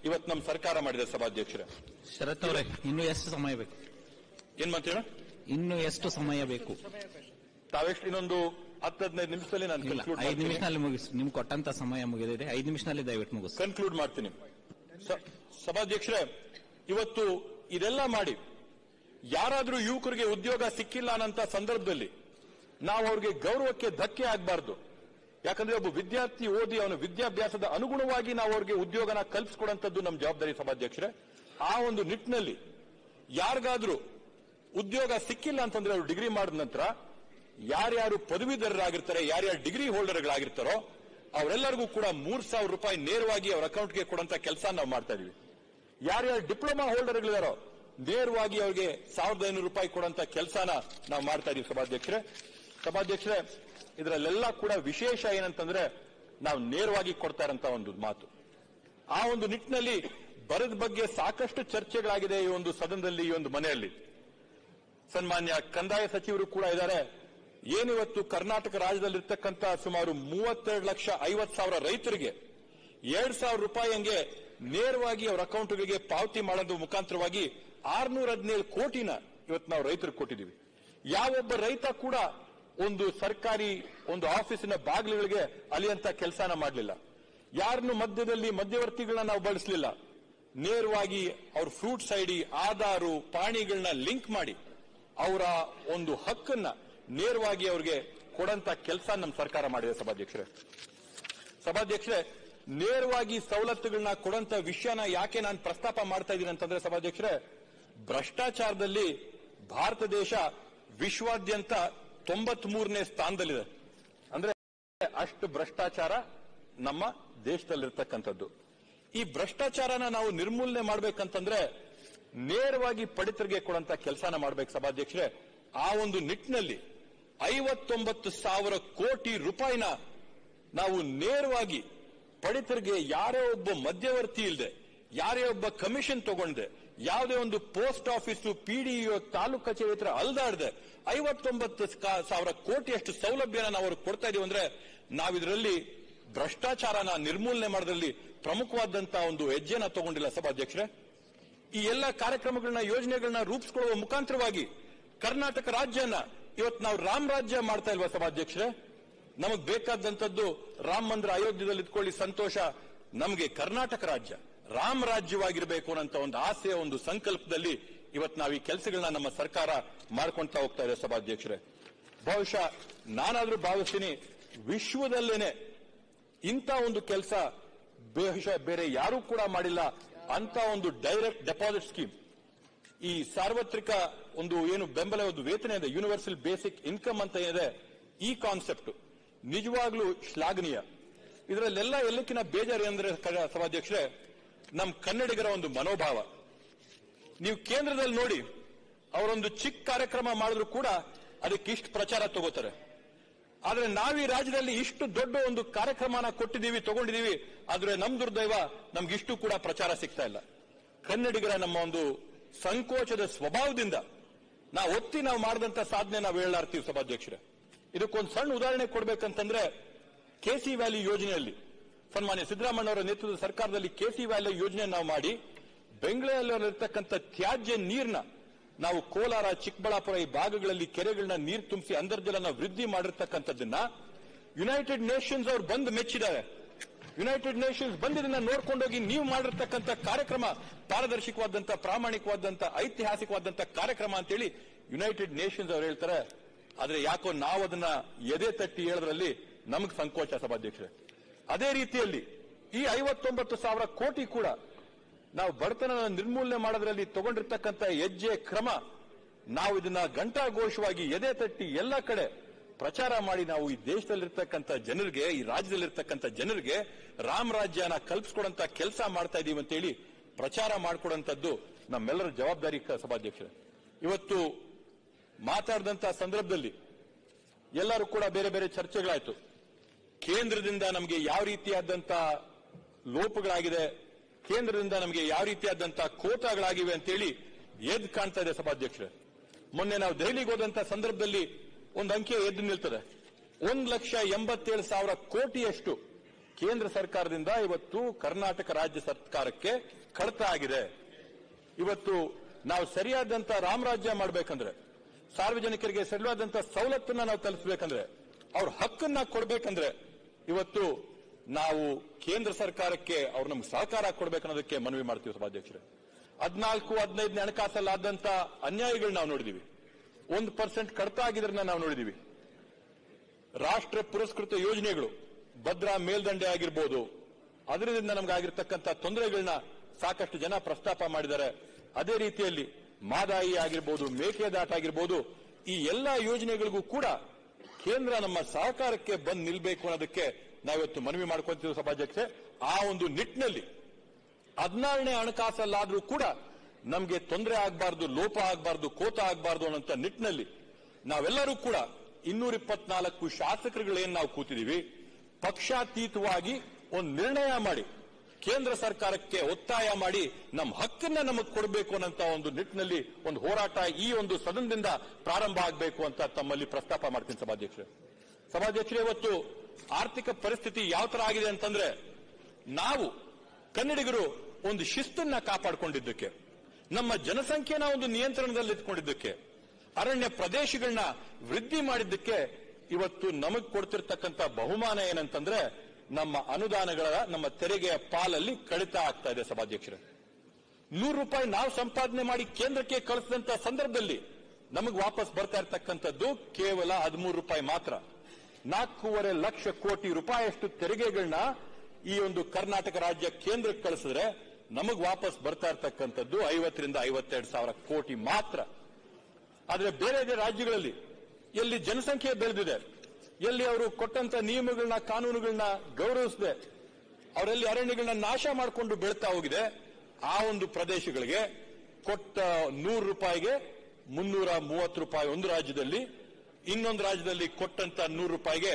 ಇವತ್ತು ನಮ್ಮ ಸರ್ಕಾರ ಮಾಡಿದೆ ಸಭಾಧ್ಯಕ್ಷರೇ. ಶರತ್ ಅವರೇ, ಇನ್ನು ಎಷ್ಟು ಸಮಯ ಬೇಕು? ಏನ್ ಮಾತೇಳ? ಇನ್ನು ಎಷ್ಟು ಸಮಯ ಬೇಕು? ತಾವೆಷ್ಟು ಇನ್ನೊಂದು 10-15 ನಿಮಿಷದಲ್ಲಿ ನಾನು 5 ನಿಮಿಷದಲ್ಲಿ ಮುಗಿಸಿ. ನಿಮ್ಗೆ ಕೊಟ್ಟಂತ ಸಮಯ ಮುಗಿದಿದೆ. 5 ನಿಮಿಷದಲ್ಲಿ ದಯವಿಟ್ಟು ಮುಗಿಸಿ. ಕನ್ಕ್ಲೂಡ್ ಮಾಡ್ತೀನಿ ಸಭಾಧ್ಯಕ್ಷರೇ. ಇವತ್ತು ಇದೆಲ್ಲ ಮಾಡಿ ಯಾರಾದ್ರೂ ಯುವಕರಿಗೆ ಉದ್ಯೋಗ ಸಿಕ್ಕಿಲ್ಲ ಅನ್ನಂತ ಸಂದರ್ಭದಲ್ಲಿ ನಾವು ಅವ್ರಿಗೆ ಗೌರವಕ್ಕೆ ಧಕ್ಕೆ ಆಗಬಾರ್ದು. ಯಾಕಂದ್ರೆ ಒಬ್ಬ ವಿದ್ಯಾರ್ಥಿ ಓದಿ ಅವನ ವಿದ್ಯಾಭ್ಯಾಸದ ಅನುಗುಣವಾಗಿ ನಾವು ಅವ್ರಿಗೆ ಉದ್ಯೋಗನ ಕಲ್ಪಿಸ್ಕೊಡಂತದ್ದು ನಮ್ಮ ಜವಾಬ್ದಾರಿ ಸಭಾಧ್ಯಕ್ಷರೇ. ಆ ಒಂದು ನಿಟ್ಟಿನಲ್ಲಿ ಯಾರಿಗಾದ್ರೂ ಉದ್ಯೋಗ ಸಿಕ್ಕಿಲ್ಲ ಅಂತಂದ್ರೆ ಅವರು ಡಿಗ್ರಿ ಮಾಡಿದ ನಂತರ ಯಾರ್ಯಾರು ಪದವೀಧರರಾಗಿರ್ತಾರೆ, ಯಾರ್ಯಾರು ಡಿಗ್ರಿ ಹೋಲ್ಡರ್ಗಳಾಗಿರ್ತಾರೋ ಅವರೆಲ್ಲರಿಗೂ ಕೂಡ 3,000 ರೂಪಾಯಿ ನೇರವಾಗಿ ಅವರ ಅಕೌಂಟ್ಗೆ ಕೊಡುವಂತ ಕೆಲಸ ನಾವು ಮಾಡ್ತಾ ಇದೀವಿ. ಯಾರ್ಯಾರು ಡಿಪ್ಲೊಮಾ ಹೋಲ್ಡರ್ಗಳಿದಾರೋ ನೇರವಾಗಿ ಅವರಿಗೆ 1,500 ರೂಪಾಯಿ ಕೊಡುವಂತ ಕೆಲಸನ ನಾವು ಮಾಡ್ತಾ ಇದೀವಿ ಸಭಾಧ್ಯಕ್ಷರೇ. ಇದರಲ್ಲೆಲ್ಲ ಕೂಡ ವಿಶೇಷ ಏನಂತಂದ್ರೆ ನಾವು ನೇರವಾಗಿ ಕೊಡ್ತಾ ಇರೋಂತ ಒಂದು ಮಾತು. ಆ ಒಂದು ನಿಟ್ಟಿನಲ್ಲಿ ಬರದ ಬಗ್ಗೆ ಸಾಕಷ್ಟು ಚರ್ಚೆಗಳಾಗಿದೆ ಈ ಒಂದು ಸದನದಲ್ಲಿ, ಈ ಒಂದು ಮನೆಯಲ್ಲಿ. ಸನ್ಮಾನ್ಯ ಕಂದಾಯ ಸಚಿವರು ಕೂಡ ಇದ್ದಾರೆ. ಏನಿವತ್ತು ಕರ್ನಾಟಕ ರಾಜ್ಯದಲ್ಲಿರ್ತಕ್ಕಂಥ ಸುಮಾರು 32,50,000 ರೈತರಿಗೆ 2,000 ರೂಪಾಯಿ ಹಂಗೆ ನೇರವಾಗಿ ಅವರ ಅಕೌಂಟ್ಗಳಿಗೆ ಪಾವತಿ ಮಾಡೋದ್ರ ಮುಖಾಂತರವಾಗಿ 617 ಕೋಟಿನ ಇವತ್ತು ನಾವು ರೈತರಿಗೆ ಕೊಟ್ಟಿದ್ದೀವಿ. ಯಾವೊಬ್ಬ ರೈತ ಕೂಡ ಒಂದು ಸರ್ಕಾರಿ ಒಂದು ಆಫೀಸಿನ ಬಾಗಿಲುಗಳಿಗೆ ಅಲಿಯಂತ ಕೆಲಸನ ಮಾಡಲಿಲ್ಲ. ಯಾರನ್ನು ಮಧ್ಯದಲ್ಲಿ ಮಧ್ಯವರ್ತಿಗಳನ್ನ ನಾವು ಬಳಸಲಿಲ್ಲ. ನೇರವಾಗಿ ಅವ್ರ ಫ್ರೂಟ್ಸ್ ಐಡಿ, ಆಧಾರು, ಪಾಣಿಗಳನ್ನ ಲಿಂಕ್ ಮಾಡಿ ಅವರ ಒಂದು ಹಕ್ಕನ್ನ ನೇರವಾಗಿ ಅವ್ರಿಗೆ ಕೊಡಂತ ಕೆಲಸ ನಮ್ಮ ಸರ್ಕಾರ ಮಾಡಿದೆ ಸಭಾಧ್ಯಕ್ಷರೇ. ನೇರವಾಗಿ ಸವಲತ್ತುಗಳನ್ನ ಕೊಡಂತ ವಿಷಯನ ಯಾಕೆ ನಾನು ಪ್ರಸ್ತಾಪ ಮಾಡ್ತಾ ಇದ್ದೀನಿ ಅಂತಂದ್ರೆ ಸಭಾಧ್ಯಕ್ಷರೇ, ಭ್ರಷ್ಟಾಚಾರದಲ್ಲಿ ಭಾರತ ದೇಶ ವಿಶ್ವಾದ್ಯಂತ 93ನೇ ಸ್ಥಾನದಲ್ಲಿದೆ. ಅಂದ್ರೆ ಅಷ್ಟು ಭ್ರಷ್ಟಾಚಾರ ನಮ್ಮ ದೇಶದಲ್ಲಿರ್ತಕ್ಕಂಥದ್ದು. ಈ ಭ್ರಷ್ಟಾಚಾರನ ನಾವು ನಿರ್ಮೂಲನೆ ಮಾಡ್ಬೇಕಂತಂದ್ರೆ ನೇರವಾಗಿ ಪಡಿತರಿಗೆ ಕೊಡಂತ ಕೆಲಸನ ಮಾಡ್ಬೇಕು ಸಭಾಧ್ಯಕ್ಷರೇ. ಆ ಒಂದು ನಿಟ್ಟಿನಲ್ಲಿ 59,000 ಕೋಟಿ ರೂಪಾಯಿನ ನಾವು ನೇರವಾಗಿ ಪಡಿತರಿಗೆ ಯಾರೇ ಒಬ್ಬ ಮಧ್ಯವರ್ತಿ ಇಲ್ಲದೆ, ಯಾರೇ ಒಬ್ಬ ಕಮಿಷನ್ ತಗೊಂಡೆ, ಯಾವುದೇ ಒಂದು ಪೋಸ್ಟ್ ಆಫೀಸು, ಪಿಡಿಒ, ತಾಲೂಕು ಕಚೇರಿ ಹತ್ರ ಅಲ್ದಾಡದೆ 59,000 ಕೋಟಿಯಷ್ಟು ಸೌಲಭ್ಯನ ನಾವು ಅವ್ರಿಗೆ ಕೊಡ್ತಾ ಇದೀವಿ. ಅಂದ್ರೆ ನಾವಿದರಲ್ಲಿ ಭ್ರಷ್ಟಾಚಾರನ ನಿರ್ಮೂಲನೆ ಮಾಡೋದ್ರಲ್ಲಿ ಪ್ರಮುಖವಾದಂತಹ ಒಂದು ಹೆಜ್ಜೆನ ತಗೊಂಡಿಲ್ಲ ಸಭಾಧ್ಯಕ್ಷರೇ. ಈ ಎಲ್ಲ ಕಾರ್ಯಕ್ರಮಗಳನ್ನ, ಯೋಜನೆಗಳನ್ನ ರೂಪಿಸಿಕೊಳ್ಳುವ ಮುಖಾಂತರವಾಗಿ ಕರ್ನಾಟಕ ರಾಜ್ಯನ ಇವತ್ತು ನಾವು ರಾಮ್ ರಾಜ್ಯ ಮಾಡ್ತಾ ಇಲ್ವಾ ಸಭಾಧ್ಯಕ್ಷರೇ? ನಮಗ್ ಬೇಕಾದಂತದ್ದು ರಾಮ ಮಂದಿರ ಅಯೋಧ್ಯದಲ್ಲಿ ಇಟ್ಕೊಳ್ಳಿ ಸಂತೋಷ. ನಮಗೆ ಕರ್ನಾಟಕ ರಾಜ್ಯ ರಾಮ ರಾಜ್ಯವಾಗಿರಬೇಕು ಅನ್ನೋ ಒಂದು ಆಸೆ, ಒಂದು ಸಂಕಲ್ಪದಲ್ಲಿ ಇವತ್ತು ನಾವು ಈ ಕೆಲಸಗಳನ್ನ ನಮ್ಮ ಸರ್ಕಾರ ಮಾಡ್ಕೊಳ್ತಾ ಹೋಗ್ತಾ ಇದೆ ಸಭಾಧ್ಯಕ್ಷರೇ. ಬಹುಶಃ ನಾನಾದ್ರೂ ಭಾವಿಸ್ತೀನಿ, ವಿಶ್ವದಲ್ಲೇನೆ ಇಂಥ ಒಂದು ಕೆಲಸ ಬಹುಶಃ ಬೇರೆ ಯಾರೂ ಕೂಡ ಮಾಡಿಲ್ಲ ಅಂತ ಒಂದು ಡೈರೆಕ್ಟ್ ಡೆಪಾಸಿಟ್ ಸ್ಕೀಮ್. ಈ ಸಾರ್ವತ್ರಿಕ ಒಂದು ಏನು ಬೆಂಬಲ ಒಂದು ವೇತನ ಇದೆ, ಯೂನಿವರ್ಸಲ್ ಬೇಸಿಕ್ ಇನ್ಕಮ್ ಅಂತ ಏನಿದೆ, ಈ ಕಾನ್ಸೆಪ್ಟ್ ನಿಜವಾಗ್ಲೂ ಶ್ಲಾಘನೀಯ. ಇದರಲ್ಲೆಲ್ಲ ಎಲ್ಲಕ್ಕಿಂತ ಬೇಜಾರು ಅಂದ್ರೆ ಸಭಾಧ್ಯಕ್ಷರೇ, ನಮ್ಮ ಕನ್ನಡಿಗರ ಒಂದು ಮನೋಭಾವ. ನೀವು ಕೇಂದ್ರದಲ್ಲಿ ನೋಡಿ, ಅವರೊಂದು ಚಿಕ್ಕ ಕಾರ್ಯಕ್ರಮ ಮಾಡಿದ್ರು ಕೂಡ ಅದಕ್ಕೆ ಇಷ್ಟು ಪ್ರಚಾರ ತಗೋತಾರೆ. ಆದ್ರೆ ನಾವು ಈ ರಾಜ್ಯದಲ್ಲಿ ಇಷ್ಟು ದೊಡ್ಡ ಒಂದು ಕಾರ್ಯಕ್ರಮನ ಕೊಟ್ಟಿದ್ದೀವಿ, ತಗೊಂಡಿದ್ದೀವಿ. ಆದ್ರೆ ನಮ್ ದುರ್ದೈವ, ನಮ್ಗಿಷ್ಟು ಕೂಡ ಪ್ರಚಾರ ಸಿಗ್ತಾ ಇಲ್ಲ. ಕನ್ನಡಿಗರ ನಮ್ಮ ಒಂದು ಸಂಕೋಚದ ಸ್ವಭಾವದಿಂದ ನಾವು ಮಾಡಿದಂತ ಸಾಧನೆ ನಾವು ಹೇಳಾರ್ತೀವಿ ಸಭಾಧ್ಯಕ್ಷರೇ. ಇದಕ್ಕೊಂದು ಸಣ್ಣ ಉದಾಹರಣೆ ಕೊಡ್ಬೇಕಂತಂದ್ರೆ, ಕೆಸಿ ವ್ಯಾಲಿ ಯೋಜನೆಯಲ್ಲಿ ಸನ್ಮಾನ್ಯ ಸಿದ್ದರಾಮಯ್ಯ ಅವರ ನೇತೃತ್ವದ ಸರ್ಕಾರದಲ್ಲಿ ಕೆಸಿ ವ್ಯಾಲಿ ಯೋಜನೆ ನಾವು ಮಾಡಿ ಬೆಂಗಳೂರಲ್ಲಿರ್ತಕ್ಕಂಥ ತ್ಯಾಜ್ಯ ನೀರ್ನ ನಾವು ಕೋಲಾರ, ಚಿಕ್ಕಬಳ್ಳಾಪುರ ಈ ಭಾಗಗಳಲ್ಲಿ ಕೆರೆಗಳನ್ನ ನೀರು ತುಂಬಿಸಿ ಅಂತರ್ಜಲನ ವೃದ್ಧಿ ಮಾಡಿರ್ತಕ್ಕಂಥದ್ದನ್ನ ಯುನೈಟೆಡ್ ನೇಷನ್ಸ್ ಅವರು ಬಂದು ಮೆಚ್ಚಿದ್ದಾರೆ. ಯುನೈಟೆಡ್ ನೇಷನ್ಸ್ ಬಂದಿದ್ದನ್ನ ನೋಡ್ಕೊಂಡೋಗಿ ನೀವು ಮಾಡಿರ್ತಕ್ಕಂಥ ಕಾರ್ಯಕ್ರಮ ಪಾರದರ್ಶಕವಾದಂತ, ಪ್ರಾಮಾಣಿಕವಾದಂತ, ಐತಿಹಾಸಿಕವಾದಂತ ಕಾರ್ಯಕ್ರಮ ಅಂತೇಳಿ ಯುನೈಟೆಡ್ ನೇಷನ್ಸ್ ಅವರು ಹೇಳ್ತಾರೆ. ಆದ್ರೆ ಯಾಕೋ ನಾವು ಅದನ್ನ ಎದೆ ತಟ್ಟಿ ಹೇಳೋದ್ರಲ್ಲಿ ನಮಗೆ ಸಂಕೋಚ ಸಭಾಧ್ಯಕ್ಷರೇ. ಅದೇ ರೀತಿಯಲ್ಲಿ ಈ 59,000 ಕೋಟಿ ಕೂಡ ನಾವು ಬಡತನ ನಿರ್ಮೂಲನೆ ಮಾಡೋದ್ರಲ್ಲಿ ತಗೊಂಡಿರ್ತಕ್ಕಂಥ ಹೆಜ್ಜೆ ಕ್ರಮ, ನಾವು ಇದನ್ನ ಘಂಟಾಘೋಷವಾಗಿ ಎದೆ ತಟ್ಟಿ ಎಲ್ಲ ಕಡೆ ಪ್ರಚಾರ ಮಾಡಿ ನಾವು ಈ ದೇಶದಲ್ಲಿರ್ತಕ್ಕಂಥ ಜನರಿಗೆ, ಈ ರಾಜ್ಯದಲ್ಲಿರ್ತಕ್ಕಂಥ ಜನರಿಗೆ ರಾಮ ರಾಜ್ಯನ ಕಲ್ಪಿಸ್ಕೊಡಂತ ಕೆಲಸ ಮಾಡ್ತಾ ಇದೀವಿ ಅಂತೇಳಿ ಪ್ರಚಾರ ಮಾಡಿಕೊಡಂತದ್ದು ನಮ್ಮೆಲ್ಲರ ಜವಾಬ್ದಾರಿ ಸಭಾಧ್ಯಕ್ಷರೇ. ಇವತ್ತು ಮಾತಾಡಿದಂತ ಸಂದರ್ಭದಲ್ಲಿ ಎಲ್ಲರೂ ಕೂಡ ಬೇರೆ ಬೇರೆ ಚರ್ಚೆಗಳಾಯ್ತು. ಕೇಂದ್ರದಿಂದ ನಮಗೆ ಯಾವ ರೀತಿಯಾದಂತ ಲೋಪಗಳಾಗಿದೆ, ಕೇಂದ್ರದಿಂದ ನಮಗೆ ಯಾವ ರೀತಿಯಾದಂತ ಕೋತಾಗಳಾಗಿವೆ ಅಂತೇಳಿ ಎದ್ದು ಕಾಣ್ತಾ ಇದೆ ಸಭಾಧ್ಯಕ್ಷರೇ. ಮೊನ್ನೆ ನಾವು ದೆಹಲಿಗೆ ಹೋದಂತ ಸಂದರ್ಭದಲ್ಲಿ ಒಂದು ಅಂಕೆ ಎದ್ದು ನಿಲ್ತದೆ. 1,87,000 ಕೋಟಿಯಷ್ಟು ಕೇಂದ್ರ ಸರ್ಕಾರದಿಂದ ಇವತ್ತು ಕರ್ನಾಟಕ ರಾಜ್ಯ ಸರ್ಕಾರಕ್ಕೆ ಕಡತ ಆಗಿದೆ. ಇವತ್ತು ನಾವು ಸರಿಯಾದಂತ ರಾಮರಾಜ್ಯ ಮಾಡಬೇಕಂದ್ರೆ, ಸಾರ್ವಜನಿಕರಿಗೆ ಸರಿಯಾದಂತ ಸವಲತ್ತನ್ನ ನಾವು ತಲುಪಿಸಬೇಕಂದ್ರೆ, ಅವ್ರ ಹಕ್ಕನ್ನ ಕೊಡಬೇಕಂದ್ರೆ ಇವತ್ತು ನಾವು ಕೇಂದ್ರ ಸರ್ಕಾರಕ್ಕೆ ಅವ್ರು ನಮ್ಗೆ ಸಹಕಾರ ಕೊಡಬೇಕನ್ನೋದಕ್ಕೆ ಮನವಿ ಮಾಡ್ತೀವಿ ಸಭಾಧ್ಯಕ್ಷರೇ. 14-15 ಹಣಕಾಸಲ್ಲಾದಂತ ಅನ್ಯಾಯಗಳು ನಾವು ನೋಡಿದೀವಿ. 1% ಕಡತ ಆಗಿದ್ರನ್ನ ನಾವು ನೋಡಿದೀವಿ. ರಾಷ್ಟ್ರ ಪುರಸ್ಕೃತ ಯೋಜನೆಗಳು ಭದ್ರಾ ಮೇಲ್ದಂಡೆ ಆಗಿರ್ಬೋದು, ಅದರಿಂದ ನಮಗಾಗಿರ್ತಕ್ಕಂಥ ತೊಂದರೆಗಳನ್ನ ಸಾಕಷ್ಟು ಜನ ಪ್ರಸ್ತಾಪ ಮಾಡಿದ್ದಾರೆ. ಅದೇ ರೀತಿಯಲ್ಲಿ ಮಾದಾಯಿ ಆಗಿರ್ಬೋದು, ಮೇಕೆದಾಟ ಆಗಿರ್ಬೋದು, ಈ ಎಲ್ಲಾ ಯೋಜನೆಗಳಿಗೂ ಕೂಡ ಕೇಂದ್ರ ನಮ್ಮ ಸಹಕಾರಕ್ಕೆ ಬಂದು ನಿಲ್ಬೇಕು ಅನ್ನೋದಕ್ಕೆ ನಾವಿವತ್ತು ಮನವಿ ಮಾಡ್ಕೊಂತೀವಿ ಸಭಾಧ್ಯಕ್ಷೆ. ಆ ಒಂದು ನಿಟ್ಟಿನಲ್ಲಿ 14ನೇ ಹಣಕಾಸಲ್ಲಾದ್ರೂ ಕೂಡ ನಮಗೆ ತೊಂದರೆ ಆಗಬಾರ್ದು, ಲೋಪ ಆಗಬಾರ್ದು, ಕೋತ ಆಗಬಾರ್ದು ಅನ್ನೋ ನಿಟ್ಟಿನಲ್ಲಿ ನಾವೆಲ್ಲರೂ ಕೂಡ 224 ಶಾಸಕರುಗಳೇನು ನಾವು ಕೂತಿದೀವಿ, ಪಕ್ಷಾತೀತವಾಗಿ ಒಂದು ನಿರ್ಣಯ ಮಾಡಿ ಕೇಂದ್ರ ಸರ್ಕಾರಕ್ಕೆ ಒತ್ತಾಯ ಮಾಡಿ ನಮ್ಮ ಹಕ್ಕನ್ನ ನಮಗೆ ಕೊಡಬೇಕು ಅನ್ನೋಂತ ಒಂದು ನಿಟ್ಟಿನಲ್ಲಿ ಒಂದು ಹೋರಾಟ ಈ ಒಂದು ಸದನದಿಂದ ಪ್ರಾರಂಭ ಆಗಬೇಕು ಅಂತ ತಮ್ಮಲ್ಲಿ ಪ್ರಸ್ತಾಪ ಮಾಡ್ತೀನಿ ಸಭಾಧ್ಯಕ್ಷರೇ. ಇವತ್ತು ಆರ್ಥಿಕ ಪರಿಸ್ಥಿತಿ ಯಾವ ತರ ಆಗಿದೆ ಅಂತಂದ್ರೆ, ನಾವು ಕನ್ನಡಿಗರು ಒಂದು ಶಿಸ್ತನ್ನ ಕಾಪಾಡಿಕೊಂಡಿದ್ದಕ್ಕೆ, ನಮ್ಮ ಜನಸಂಖ್ಯೆನ ಒಂದು ನಿಯಂತ್ರಣದಲ್ಲಿ ಇಟ್ಕೊಂಡಿದ್ದಕ್ಕೆ, ಅರಣ್ಯ ಪ್ರದೇಶಗಳನ್ನ ವೃದ್ಧಿ ಮಾಡಿದ್ದಕ್ಕೆ ಇವತ್ತು ನಮಗೆ ಕೊಡ್ತಿರ್ತಕ್ಕಂಥ ಬಹುಮಾನ ಏನಂತಂದ್ರೆ ನಮ್ಮ ಅನುದಾನಗಳ, ನಮ್ಮ ತೆರಿಗೆಯ ಪಾಲಲ್ಲಿ ಕಡಿತ ಆಗ್ತಾ ಇದೆ ಸಭಾಧ್ಯಕ್ಷರೇ. ₹100 ನಾವು ಸಂಪಾದನೆ ಮಾಡಿ ಕೇಂದ್ರಕ್ಕೆ ಕಳಿಸಿದಂತ ಸಂದರ್ಭದಲ್ಲಿ ನಮಗೆ ವಾಪಸ್ ಬರ್ತಾ ಇರತಕ್ಕಂಥದ್ದು ಕೇವಲ ₹13 ಮಾತ್ರ. 4.5 ಲಕ್ಷ ಕೋಟಿ ರೂಪಾಯಿಯಷ್ಟು ತೆರಿಗೆಗಳನ್ನ ಈ ಒಂದು ಕರ್ನಾಟಕ ರಾಜ್ಯ ಕೇಂದ್ರಕ್ಕೆ ಕಳಿಸಿದ್ರೆ ನಮಗೆ ವಾಪಸ್ ಬರ್ತಾ ಇರತಕ್ಕಂಥದ್ದು 50 ರಿಂದ 52 ಸಾವಿರ ಕೋಟಿ ಮಾತ್ರ. ಆದ್ರೆ ಬೇರೆ ರಾಜ್ಯಗಳಲ್ಲಿ ಎಲ್ಲಿ ಜನಸಂಖ್ಯೆ ಬೆಳೆದಿದೆ, ಎಲ್ಲಿ ಅವರು ಕೊಟ್ಟಂತ ನಿಯಮಗಳನ್ನ, ಕಾನೂನುಗಳನ್ನ ಗೌರವಿಸದೆ ಅವರಲ್ಲಿ ಅರಣ್ಯಗಳನ್ನ ನಾಶ ಮಾಡಿಕೊಂಡು ಬೆಳೀತಾ ಹೋಗಿದೆ, ಆ ಒಂದು ಪ್ರದೇಶಗಳಿಗೆ ಕೊಟ್ಟ ₹100ಗೆ ₹330 ಒಂದು ರಾಜ್ಯದಲ್ಲಿ, ಇನ್ನೊಂದು ರಾಜ್ಯದಲ್ಲಿ ಕೊಟ್ಟಂತ ₹100ಗೆ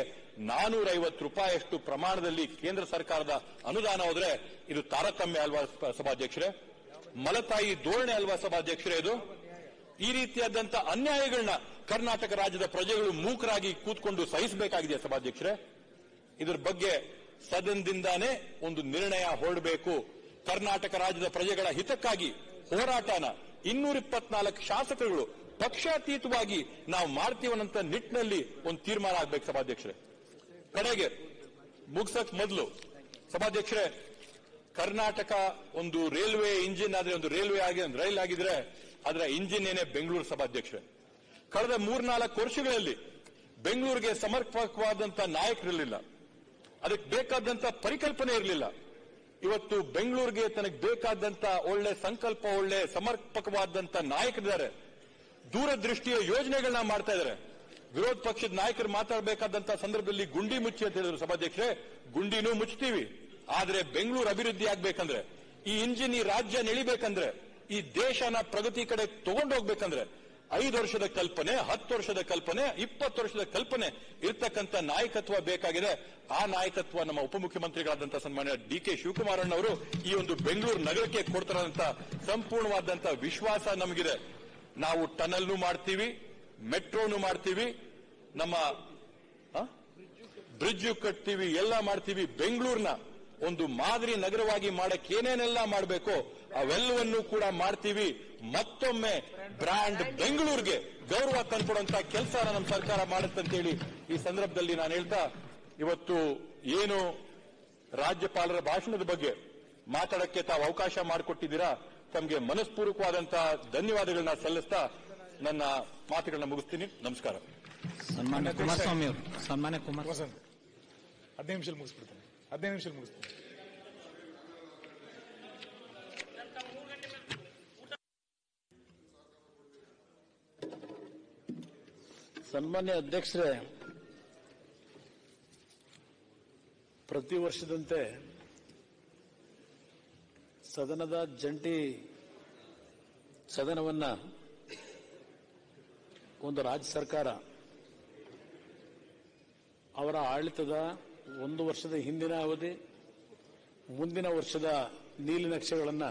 ₹450 ಪ್ರಮಾಣದಲ್ಲಿ ಕೇಂದ್ರ ಸರ್ಕಾರದ ಅನುದಾನ ಹೋದ್ರೆ ಇದು ತಾರತಮ್ಯ ಅಲ್ವಾ ಸಭಾಧ್ಯಕ್ಷರೇ? ಮಲತಾಯಿ ಧೋರಣೆ ಅಲ್ವಾ ಸಭಾಧ್ಯಕ್ಷರೇ ಇದು? ಈ ರೀತಿಯಾದಂತ ಅನ್ಯಾಯಗಳನ್ನ ಕರ್ನಾಟಕ ರಾಜ್ಯದ ಪ್ರಜೆಗಳು ಮೂಕರಾಗಿ ಕೂತ್ಕೊಂಡು ಸಹಿಸಬೇಕಾಗಿದೆ ಸಭಾಧ್ಯಕ್ಷರೇ. ಇದರ ಬಗ್ಗೆ ಸದನದಿಂದಾನೇ ಒಂದು ನಿರ್ಣಯ ಹೊರಡಬೇಕು. ಕರ್ನಾಟಕ ರಾಜ್ಯದ ಪ್ರಜೆಗಳ ಹಿತಕ್ಕಾಗಿ ಹೋರಾಟನ 224 ಶಾಸಕರುಗಳು ಪಕ್ಷಾತೀತವಾಗಿ ನಾವು ಮಾಡ್ತೀವನ್ನಂತ ನಿಟ್ಟಿನಲ್ಲಿ ಒಂದು ತೀರ್ಮಾನ ಆಗ್ಬೇಕು ಸಭಾಧ್ಯಕ್ಷರೇ. ಕಡೆಗೆ ಮುಗಿಸಕ್ ಮೊದಲು ಸಭಾಧ್ಯಕ್ಷರೇ, ಕರ್ನಾಟಕ ಒಂದು ರೈಲ್ವೆ ಇಂಜಿನ್ ಆದ್ರೆ, ಒಂದು ರೈಲ್ವೆ ಆಗಿ ಒಂದು ರೈಲ್ ಆಗಿದ್ರೆ ಅದರ ಇಂಜಿನ್ ಏನೇ ಬೆಂಗಳೂರು ಸಭಾಧ್ಯಕ್ಷರೇ. ಕಳೆದ 3-4 ವರ್ಷಗಳಲ್ಲಿ ಬೆಂಗಳೂರಿಗೆ ಸಮರ್ಪಕವಾದಂತಹ ನಾಯಕರಿರಲಿಲ್ಲ, ಅದಕ್ಕೆ ಬೇಕಾದಂತ ಪರಿಕಲ್ಪನೆ ಇರಲಿಲ್ಲ. ಇವತ್ತು ಬೆಂಗಳೂರಿಗೆ ತನಗೆ ಬೇಕಾದಂತ ಒಳ್ಳೆ ಸಂಕಲ್ಪ, ಒಳ್ಳೆ ಸಮರ್ಪಕವಾದಂತ ನಾಯಕರಿದ್ದಾರೆ, ದೂರದೃಷ್ಟಿಯ ಯೋಜನೆಗಳನ್ನ ಮಾಡ್ತಾ ಇದ್ದಾರೆ. ವಿರೋಧ ಪಕ್ಷದ ನಾಯಕರು ಮಾತಾಡಬೇಕಾದಂತ ಸಂದರ್ಭದಲ್ಲಿ ಗುಂಡಿ ಮುಚ್ಚಿ ಅಂತ ಹೇಳಿದ್ರು ಸಭಾಧ್ಯಕ್ಷರೇ. ಗುಂಡಿನೂ ಮುಚ್ತೀವಿ, ಆದ್ರೆ ಬೆಂಗಳೂರು ಅಭಿವೃದ್ಧಿ ಆಗ್ಬೇಕಂದ್ರೆ, ಈ ಇಂಜಿನ್ ಈ ರಾಜ್ಯ ನೆಳಿಬೇಕಂದ್ರೆ, ಈ ದೇಶನ ಪ್ರಗತಿ ಕಡೆ ತಗೊಂಡೋಗ್ಬೇಕಂದ್ರೆ 5 ವರ್ಷದ ಕಲ್ಪನೆ, 10 ವರ್ಷದ ಕಲ್ಪನೆ, 20 ವರ್ಷದ ಕಲ್ಪನೆ ಇರ್ತಕ್ಕಂಥ ನಾಯಕತ್ವ ಬೇಕಾಗಿದೆ. ಆ ನಾಯಕತ್ವ ನಮ್ಮ ಉಪಮುಖ್ಯಮಂತ್ರಿಗಳಾದಂತಹ ಸನ್ಮಾನ್ಯ ಡಿ.ಕೆ. ಶಿವಕುಮಾರ್ ಅವರು ಈ ಒಂದು ಬೆಂಗಳೂರು ನಗರಕ್ಕೆ ಕೊಡ್ತಾರಂತ ಸಂಪೂರ್ಣವಾದಂತ ವಿಶ್ವಾಸ ನಮಗಿದೆ. ನಾವು ಟನಲ್ನು ಮಾಡ್ತೀವಿ, ಮೆಟ್ರೋನು ಮಾಡ್ತೀವಿ, ನಮ್ಮ ಬ್ರಿಡ್ಜ್ ಕಟ್ತೀವಿ, ಎಲ್ಲ ಮಾಡ್ತೀವಿ. ಬೆಂಗಳೂರಿನ ಒಂದು ಮಾದರಿ ನಗರವಾಗಿ ಮಾಡಕ್ಕೆ ಏನೇನೆಲ್ಲ ಮಾಡಬೇಕೋ ಅವೆಲ್ಲವನ್ನೂ ಕೂಡ ಮಾಡ್ತೀವಿ. ಮತ್ತೊಮ್ಮೆ ಬ್ರ್ಯಾಂಡ್ ಬೆಂಗಳೂರಿಗೆ ಗೌರವ ತಂದ್ಕೊಡುವಂತ ಕೆಲಸ ನಮ್ಮ ಸರ್ಕಾರ ಮಾಡುತ್ತಂತೇಳಿ ಈ ಸಂದರ್ಭದಲ್ಲಿ ನಾನು ಹೇಳ್ತಾ, ಇವತ್ತು ಏನು ರಾಜ್ಯಪಾಲರ ಭಾಷಣದ ಬಗ್ಗೆ ಮಾತಾಡಕ್ಕೆ ತಾವು ಅವಕಾಶ ಮಾಡಿಕೊಟ್ಟಿದ್ದೀರಾ, ತಮಗೆ ಮನಸ್ಪೂರ್ವಕವಾದಂತಹ ಧನ್ಯವಾದಗಳನ್ನ ಸಲ್ಲಿಸ್ತಾ ನನ್ನ ಮಾತುಗಳನ್ನ ಮುಗಿಸ್ತೀನಿ. ನಮಸ್ಕಾರ. ಸನ್ಮಾನ್ಯ ಕುಮಾರಸ್ವಾಮಿ ಅವರು. ಸನ್ಮಾನ್ಯ ಕುಮಾರಸ್ವಾಮಿ 15 ನಿಮಿಷದಲ್ಲಿ ಮುಗಿಸ್ಬಿಡ್ತೀನಿ. 15 ನಿಮಿಷದಲ್ಲಿ ಮುಗಿಸ್ತೀನಿ. ಸನ್ಮಾನ್ಯ ಅಧ್ಯಕ್ಷರೇ, ಪ್ರತಿ ವರ್ಷದಂತೆ ಸದನದ ಜಂಟಿ ಸದನವನ್ನ ಒಂದು ರಾಜ್ಯ ಸರ್ಕಾರ ಅವರ ಆಡಳಿತದ 1 ವರ್ಷದ ಹಿಂದಿನ ಅವಧಿ, ಮುಂದಿನ ವರ್ಷದ ನೀಲನಕ್ಷೆಗಳನ್ನು